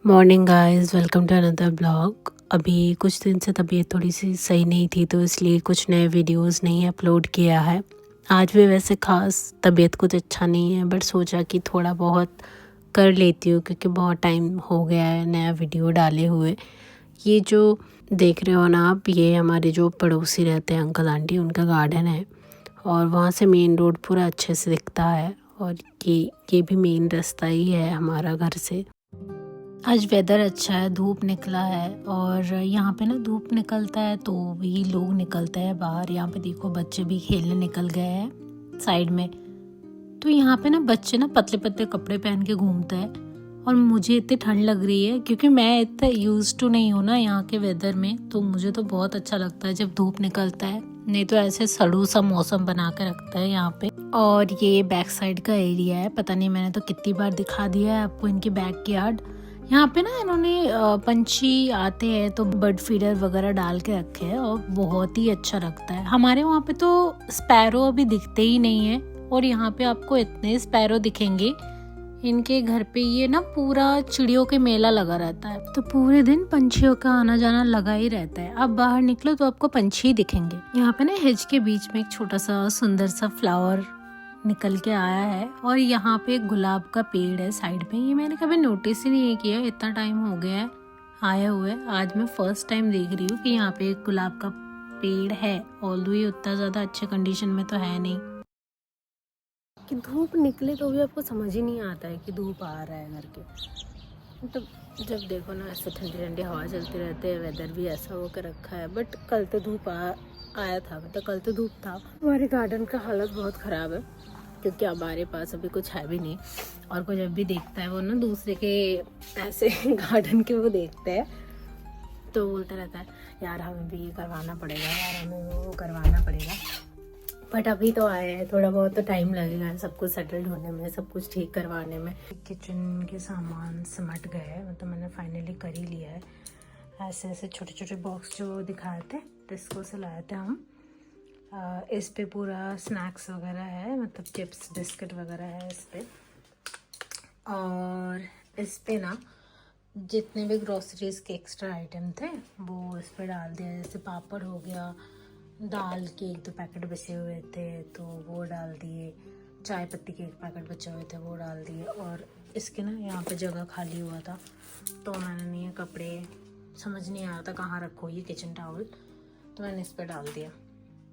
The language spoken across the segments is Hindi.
Morning guys, welcome to another blog. अभी कुछ दिन से तबीयत थोड़ी सी सही नहीं थी तो इसलिए कुछ नए वीडियोस नहीं अपलोड किया है। आज भी वैसे ख़ास तबीयत कुछ अच्छा नहीं है, बट सोचा कि थोड़ा बहुत कर लेती हूँ क्योंकि बहुत टाइम हो गया है नया वीडियो डाले हुए। ये जो देख रहे हो ना आप, ये हमारे जो पड़ोसी रहते हैं अंकल आंटी, उनका गार्डन है और वहाँ से मेन रोड पूरा अच्छे से दिखता है। और ये भी मेन रास्ता ही है हमारा घर से। आज वेदर अच्छा है, धूप निकला है और यहाँ पे ना धूप निकलता है तो भी लोग निकलते हैं बाहर। यहाँ पे देखो बच्चे भी खेलने निकल गए हैं साइड में। तो यहाँ पे ना बच्चे ना पतले पतले कपड़े पहन के घूमते हैं और मुझे इतनी ठंड लग रही है क्योंकि मैं इतना यूज्ड टू नहीं हूँ ना यहाँ के वेदर में। तो मुझे तो बहुत अच्छा लगता है जब धूप निकलता है, नहीं तो ऐसे सड़ू सा मौसम बना के रखता है यहाँ पे। और ये बैक साइड का एरिया है, पता नहीं मैंने तो कितनी बार दिखा दिया है आपको इनकी बैक यार्ड। यहाँ पे ना इन्होंने पंछी आते हैं तो बर्ड फीडर वगैरह डाल के रखे हैं और बहुत ही अच्छा लगता है। हमारे वहाँ पे तो स्पैरो अभी दिखते ही नहीं है और यहाँ पे आपको इतने स्पैरो दिखेंगे इनके घर पे। ये ना पूरा चिड़ियों के मेला लगा रहता है तो पूरे दिन पंछियों का आना जाना लगा ही रहता है। आप बाहर निकलो तो आपको पंछी ही दिखेंगे। यहाँ पे ना हेज के बीच में एक छोटा सा सुंदर सा फ्लावर निकल के आया है और यहाँ पे एक गुलाब का पेड़ है साइड में। ये मैंने कभी नोटिस ही नहीं किया, इतना टाइम हो गया है आए हुए। आज मैं फर्स्ट टाइम देख रही हूँ कि यहाँ पे एक गुलाब का पेड़ है। ऑल्दो ये उतना ज़्यादा अच्छे कंडीशन में तो है नहीं कि धूप निकले तो भी आपको समझ ही नहीं आता है कि धूप आ रहा है घर के। मतलब जब देखो ना ऐसे ठंडी ठंडी हवा चलती रहती है, वेदर भी ऐसा होकर रखा है। बट कल तो धूप आया था, मतलब कल तो धूप था। हमारे गार्डन का हालत बहुत ख़राब है क्योंकि हमारे पास अभी कुछ है भी नहीं और कोई जब भी देखता है वो ना दूसरे के ऐसे गार्डन के वो देखते हैं तो बोलता रहता है यार हमें भी ये करवाना पड़ेगा, यार हमें वो करवाना पड़ेगा। बट अभी तो आए हैं, थोड़ा बहुत तो टाइम लगेगा सब कुछ सेटल्ड होने में, सब कुछ ठीक करवाने में। किचन के सामान सिमट गए हैं, मतलब मैंने फाइनली कर ही लिया है। ऐसे ऐसे छोटे छोटे बॉक्स जो दिखाए थे डिस्को से लाए थे हम। इस पे पूरा स्नैक्स वगैरह है, मतलब चिप्स बिस्किट वगैरह है इस पे। और इस पे ना जितने भी ग्रोसरीज के एक्स्ट्रा आइटम थे वो इस पे डाल दिया। जैसे पापड़ हो गया, दाल के 1-2 पैकेट बचे हुए थे तो वो डाल दिए, चाय पत्ती के 1 पैकेट बचे हुए थे वो डाल दिए। और इसके ना यहाँ पे जगह खाली हुआ था तो मैंने नहीं, कपड़े समझ नहीं आ रहा था कहाँ रखो ये किचन टावल, तो मैंने इस पे डाल दिया।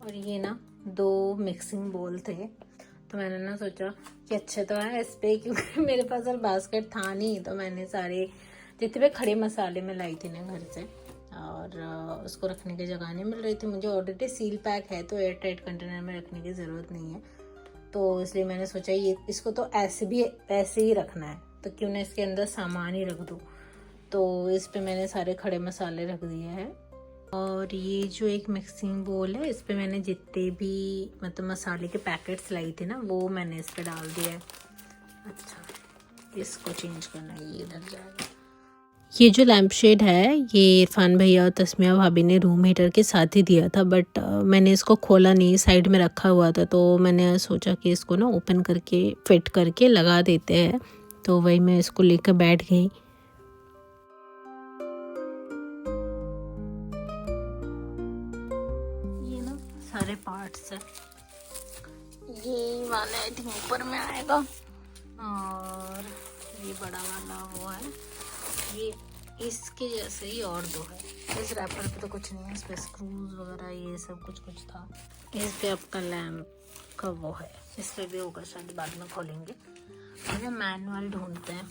और ये ना 2 मिक्सिंग बोल थे तो मैंने ना सोचा कि अच्छे तो है इस पे, क्योंकि मेरे पास और बास्केट था नहीं तो मैंने सारे जितने भी खड़े मसाले मैं लाई थी ना घर से और उसको रखने की जगह नहीं मिल रही थी मुझे। ऑलरेडी सील पैक है तो एयर टाइट कंटेनर में रखने की ज़रूरत नहीं है, तो इसलिए मैंने सोचा ये इसको तो ऐसे ही रखना है तो क्यों ना इसके अंदर सामान ही रख दूँ। तो इस पे मैंने सारे खड़े मसाले रख दिए हैं। और ये जो एक मिक्सिंग बोल है इस पे मैंने जितने भी मतलब मसाले के पैकेट्स लाई थे ना वो मैंने इस पे डाल दिया है। अच्छा इसको चेंज करना है, ये इधर जाएगा। ये जो लैम्प शेड है ये इरफान भैया और तस्मिया भाभी ने रूम हीटर के साथ ही दिया था, बट मैंने इसको खोला नहीं, साइड में रखा हुआ था तो मैंने सोचा कि इसको ना ओपन करके फिट करके लगा देते हैं। तो वही मैं इसको लेकर बैठ गई। सारे पार्ट्स है, ये वाला आई थिंक ऊपर में आएगा और ये बड़ा वाला वो है, ये इसके जैसे ही और 2 है। इस रैपर पे तो कुछ नहीं है, इस पे स्क्रूज वगैरह ये सब कुछ था। इस पे आपका लैम्प का वो है, इस पे भी होगा शायद, बाद में खोलेंगे। अरे मैनुअल ढूंढते हैं,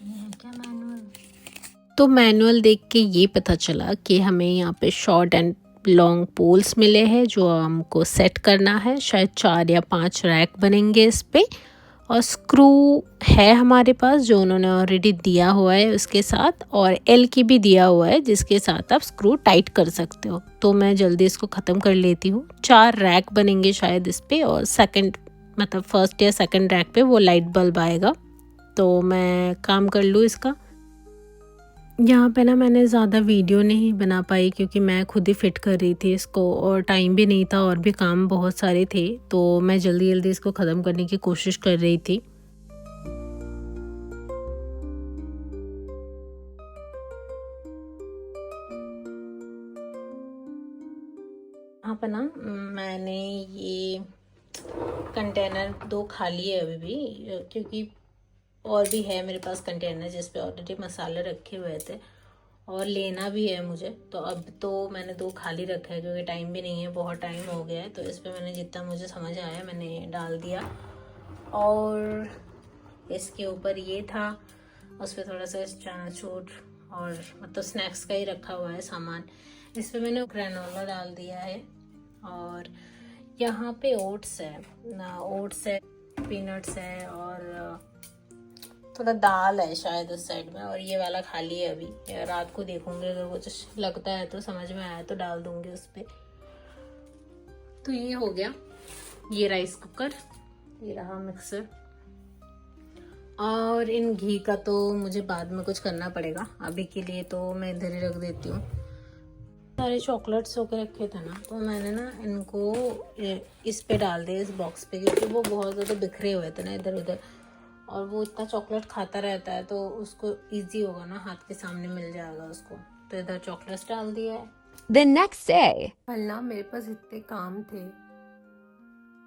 ये है क्या मैनुअल? तो मैनुअल देख के ये पता चला कि हमें यहाँ पे शॉर्ट एंड लॉन्ग पोल्स मिले हैं जो हमको सेट करना है। शायद 4 या 5 रैक बनेंगे इस पे। और स्क्रू है हमारे पास जो उन्होंने ऑलरेडी दिया हुआ है उसके साथ, और एल की भी दिया हुआ है जिसके साथ आप स्क्रू टाइट कर सकते हो। तो मैं जल्दी इसको ख़त्म कर लेती हूँ। 4 रैक बनेंगे शायद इस पे और मतलब फर्स्ट या सेकंड रैक पे वो लाइट बल्ब आएगा। तो मैं काम कर लूँ इसका। यहाँ पे ना मैंने ज़्यादा वीडियो नहीं बना पाई क्योंकि मैं खुद ही फिट कर रही थी इसको और टाइम भी नहीं था और भी काम बहुत सारे थे, तो मैं जल्दी जल्दी इसको ख़त्म करने की कोशिश कर रही थी। यहाँ पर ना मैंने ये कंटेनर 2 खाली है अभी भी, क्योंकि और भी है मेरे पास कंटेनर जिस पे ऑलरेडी मसाले रखे हुए थे और लेना भी है मुझे। तो अब तो मैंने 2 खाली रखा है क्योंकि टाइम भी नहीं है, बहुत टाइम हो गया है। तो इस पे मैंने जितना मुझे समझ आया मैंने डाल दिया। और इसके ऊपर ये था, उस पर थोड़ा सा चनाचूर और मतलब स्नैक्स का ही रखा हुआ है सामान। इस पे मैंने ग्रेनोला डाल दिया है। और यहाँ पे ओट्स है, पीनट्स है और थोड़ा दाल है शायद उस साइड में। और ये वाला खाली है अभी, रात को देखूंगी अगर कुछ लगता है तो, समझ में आया तो डाल दूंगी उस पर। तो ये हो गया, ये राइस कुकर, ये रहा मिक्सर। और इन घी का तो मुझे बाद में कुछ करना पड़ेगा, अभी के लिए तो मैं इधर ही रख देती हूँ। सारे चॉकलेट्स होकर रखे थे ना, तो मैंने ना इनको इस पे डाल दिया, इस बॉक्स पे, क्योंकि वो बहुत ज़्यादा बिखरे हुए थे ना इधर उधर, और वो इतना चॉकलेट खाता रहता है तो उसको इजी होगा ना, हाथ के सामने मिल जाएगा उसको। तो इधर चॉकलेट्स डाल दिया है। The next day. कल ना मेरे पास इतने काम थे,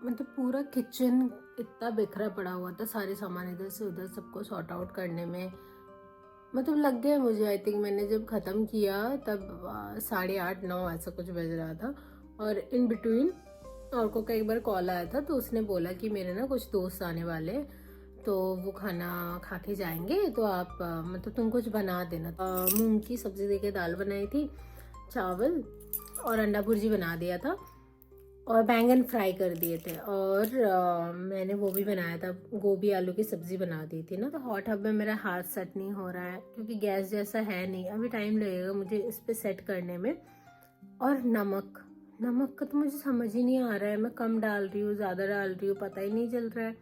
मतलब पूरा किचन इतना बिखरा पड़ा हुआ था, सारे सामान इधर से उधर सबको सॉर्ट आउट करने में मतलब लग गया मुझे। आई थिंक मैंने जब ख़त्म किया तब 8:30-9 ऐसा कुछ बज रहा था। और इन बिटवीन और को का एक बार कॉल आया था, तो उसने बोला कि मेरे ना कुछ दोस्त आने वाले, तो वो खाना खा के जाएंगे, तो आप मतलब तुम कुछ बना देना। मूंग की सब्ज़ी देके दाल बनाई थी, चावल और अंडा भुर्जी बना दिया था, और बैंगन फ्राई कर दिए थे। और मैंने वो भी बनाया था, गोभी आलू की सब्ज़ी बना दी थी ना। तो हॉट हब में मेरा हाथ सेट नहीं हो रहा है क्योंकि गैस जैसा है नहीं, अभी टाइम लगेगा मुझे इस पे सेट करने में। और नमक का तो मुझे समझ ही नहीं आ रहा है, मैं कम डाल रही हूँ ज़्यादा डाल रही हूँ, पता ही नहीं चल रहा है।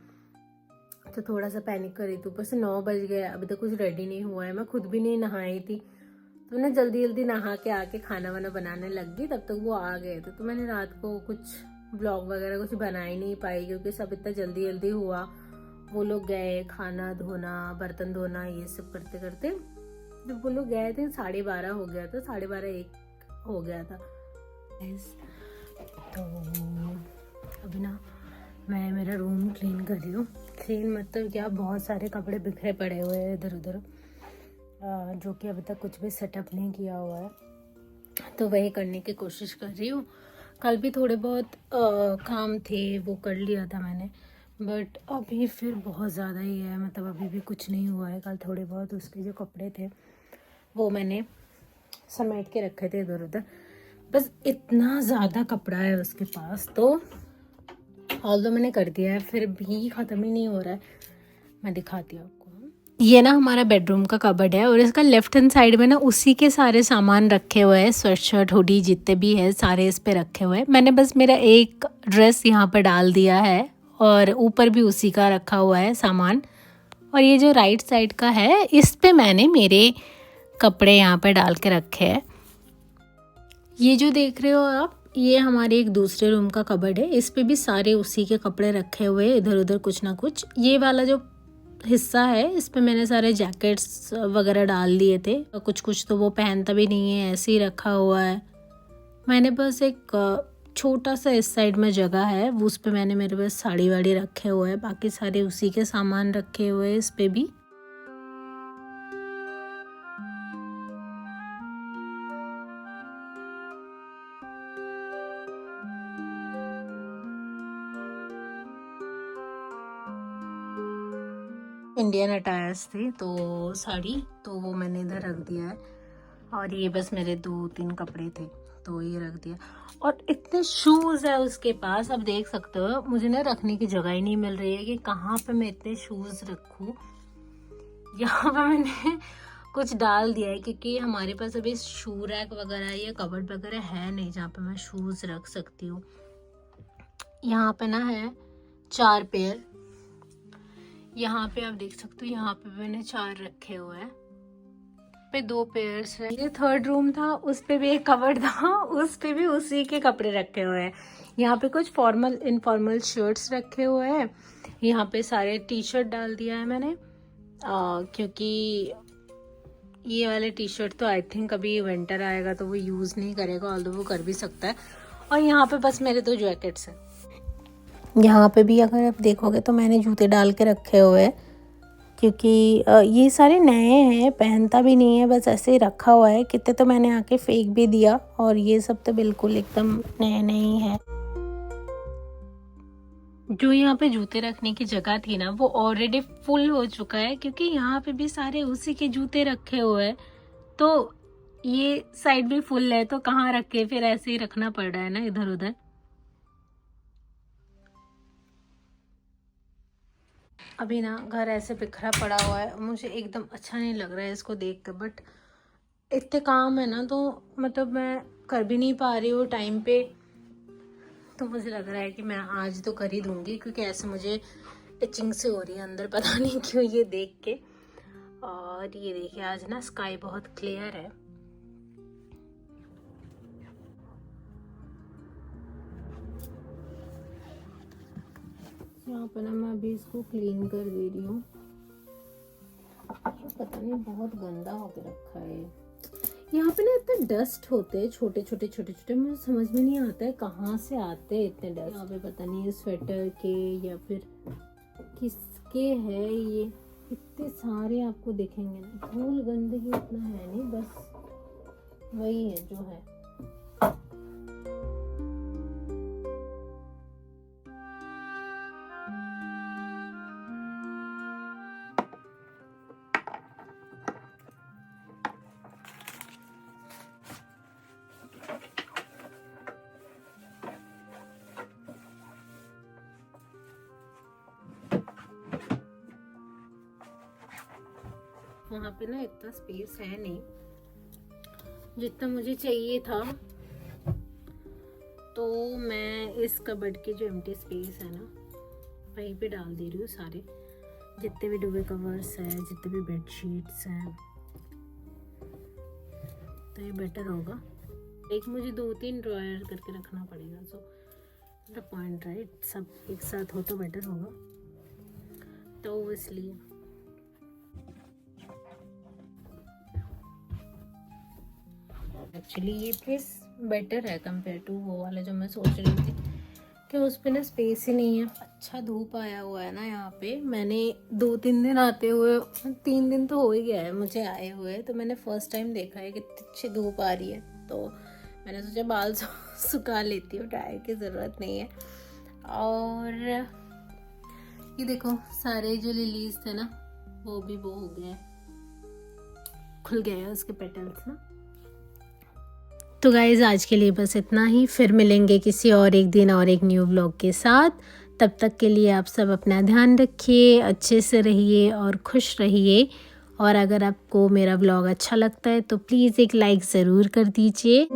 तो थोड़ा सा पैनिक कर रही थी, ऊपर से 9 बज गए, अभी तक कुछ रेडी नहीं हुआ है, मैं खुद भी नहीं नहाई थी। तो मैं जल्दी जल्दी नहा के आके खाना वाना बनाने लग गई, तब तक वो आ गए थे। तो मैंने रात को कुछ ब्लॉग वगैरह कुछ बना ही नहीं पाई क्योंकि सब इतना जल्दी जल्दी हुआ। वो लोग गए, खाना धोना, बर्तन धोना, ये सब करते करते जब वो लोग गए थे 12:30 हो गया था, 12:30-1 हो गया था। तो अभी ना मैं मेरा रूम क्लीन कर रही हूँ। क्लीन मतलब क्या, बहुत सारे कपड़े बिखरे पड़े हुए हैं इधर उधर, जो कि अभी तक कुछ भी सेटअप नहीं किया हुआ है, तो वही करने की कोशिश कर रही हूँ। कल भी थोड़े बहुत काम थे, वो कर लिया था मैंने, बट अभी फिर बहुत ज़्यादा ही है, मतलब अभी भी कुछ नहीं हुआ है। कल थोड़े बहुत उसके जो कपड़े थे वो मैंने समेट के रखे थे इधर उधर, बस इतना ज़्यादा कपड़ा है उसके पास। तो ऑल्दो मैंने कर दिया है, फिर भी ख़त्म ही नहीं हो रहा है। मैं दिखाती हूँ आपको। ये ना हमारा बेडरूम का कबर्ड है, और इसका लेफ्ट हैंड साइड में ना उसी के सारे सामान रखे हुए हैं, स्वेट शर्ट हुडी जितने भी है सारे इस पे रखे हुए हैं। मैंने बस मेरा एक ड्रेस यहाँ पर डाल दिया है, और ऊपर भी उसी का रखा हुआ है सामान। और ये जो राइट साइड का है, इस पे मैंने मेरे कपड़े यहाँ पर डाल के रखे हैं। ये जो देख रहे हो आप, ये हमारे एक दूसरे रूम का कबर्ड है, इस पे भी सारे उसी के कपड़े रखे हुए, इधर उधर कुछ ना कुछ। ये वाला जो हिस्सा है, इस पे मैंने सारे जैकेट्स वगैरह डाल दिए थे, कुछ कुछ तो वो पहनता भी नहीं है, ऐसे ही रखा हुआ है। मैंने बस एक छोटा सा इस साइड में जगह है, वो उस पे मैंने मेरे पास साड़ी वाड़ी रखे हुए हैं, बाकी सारे उसी के सामान रखे हुए हैं इस पे भी। इंडियन अटायर्स थे, तो साड़ी तो वो मैंने इधर रख दिया है। और ये बस मेरे 2-3 कपड़े थे, तो ये रख दिया। और इतने शूज़ है उसके पास, अब देख सकते हो, मुझे ना रखने की जगह ही नहीं मिल रही है कि कहाँ पे मैं इतने शूज़ रखूँ। यहाँ पे मैंने कुछ डाल दिया है क्योंकि हमारे पास अभी शू रैक वगैरह या कबर्ड वगैरह है नहीं जहाँ पे मैं शूज़ रख सकती हूँ। यहाँ पे ना है 4 पेयर, यहाँ पे आप देख सकते हो, यहाँ पे मैंने 4 रखे हुए हैं, पे 2 पेयर्स है। ये थर्ड रूम था, उस पे भी एक कवर था, उस पे भी उसी के कपड़े रखे हुए हैं। यहाँ पे कुछ फॉर्मल इनफॉर्मल शर्ट्स रखे हुए हैं, यहाँ पे सारे टी शर्ट डाल दिया है मैंने, क्योंकि ये वाले टी शर्ट तो आई थिंक अभी विंटर आएगा तो वो यूज़ नहीं करेगा, ऑल्दो वो कर भी सकता है। और यहाँ पे बस मेरे 2 जैकेट्स हैं। यहाँ पे भी अगर आप देखोगे तो मैंने जूते डाल के रखे हुए हैं, क्योंकि ये सारे नए हैं, पहनता भी नहीं है, बस ऐसे ही रखा हुआ है। कितने तो मैंने आके फेंक भी दिया, और ये सब तो बिल्कुल एकदम नए नए ही है। जो यहाँ पे जूते रखने की जगह थी ना, वो ऑलरेडी फुल हो चुका है, क्योंकि यहाँ पे भी सारे उसी के जूते रखे हुए हैं। तो ये साइड भी फुल है, तो कहाँ रखे, फिर ऐसे ही रखना पड़ रहा है ना इधर उधर। अभी ना घर ऐसे बिखरा पड़ा हुआ है, मुझे एकदम अच्छा नहीं लग रहा है इसको देख कर, बट इतने काम है ना, तो मतलब मैं कर भी नहीं पा रही हूँ टाइम पे। तो मुझे लग रहा है कि मैं आज तो कर ही दूँगी, क्योंकि ऐसे मुझे इचिंग से हो रही है अंदर, पता नहीं क्यों ये देख के। और ये देखिए आज ना स्काई बहुत क्लियर है। यहाँ पर ना मैं अभी इसको क्लीन कर दे रही हूँ। पता नहीं बहुत गंदा होके रखा है। यहाँ पे ना इतने डस्ट होते हैं, छोटे छोटे छोटे छोटे, मुझे समझ में नहीं आता है कहाँ से आते हैं इतने डस्ट। यहाँ पे पता नहीं स्वेटर के या फिर किसके है ये, इतने सारे आपको दिखेंगे ना। धूल गंदगी इतना है नहीं, बस वही है जो है। वहाँ पे ना इतना स्पेस है नहीं जितना मुझे चाहिए था, तो मैं इस कबर्ड की जो एम्प्टी स्पेस है ना, वहीं पे डाल दे रही हूँ सारे जितने भी डुबे कवर्स हैं, जितने भी बेडशीट्स हैं। तो ये बेटर होगा। एक मुझे 2-3 ड्रॉयर करके रखना पड़ेगा, सो द पॉइंट राइट, सब एक साथ हो तो बेटर होगा, तो इसलिए। एक्चुअली ये प्लेस बेटर है कंपेयर टू वो वाला जो मैं सोच रही थी, कि उस पे ना स्पेस ही नहीं है। अच्छा धूप आया हुआ है ना यहाँ पे। मैंने 2-3 दिन आते हुए, 3 दिन तो हो ही गया है मुझे आए हुए, तो मैंने फर्स्ट टाइम देखा है कि अच्छी धूप आ रही है। तो मैंने सोचा बाल सुखा लेती हूँ, ड्राई की ज़रूरत नहीं है। और ये देखो सारे जो लिलीज थे ना, वो भी वो हो गए, खुल गए हैं उसके पेटल्स ना। तो गाइज़ आज के लिए बस इतना ही, फिर मिलेंगे किसी और एक दिन और एक न्यू व्लॉग के साथ। तब तक के लिए आप सब अपना ध्यान रखिए, अच्छे से रहिए और खुश रहिए। और अगर आपको मेरा व्लॉग अच्छा लगता है तो प्लीज़ एक लाइक ज़रूर कर दीजिए।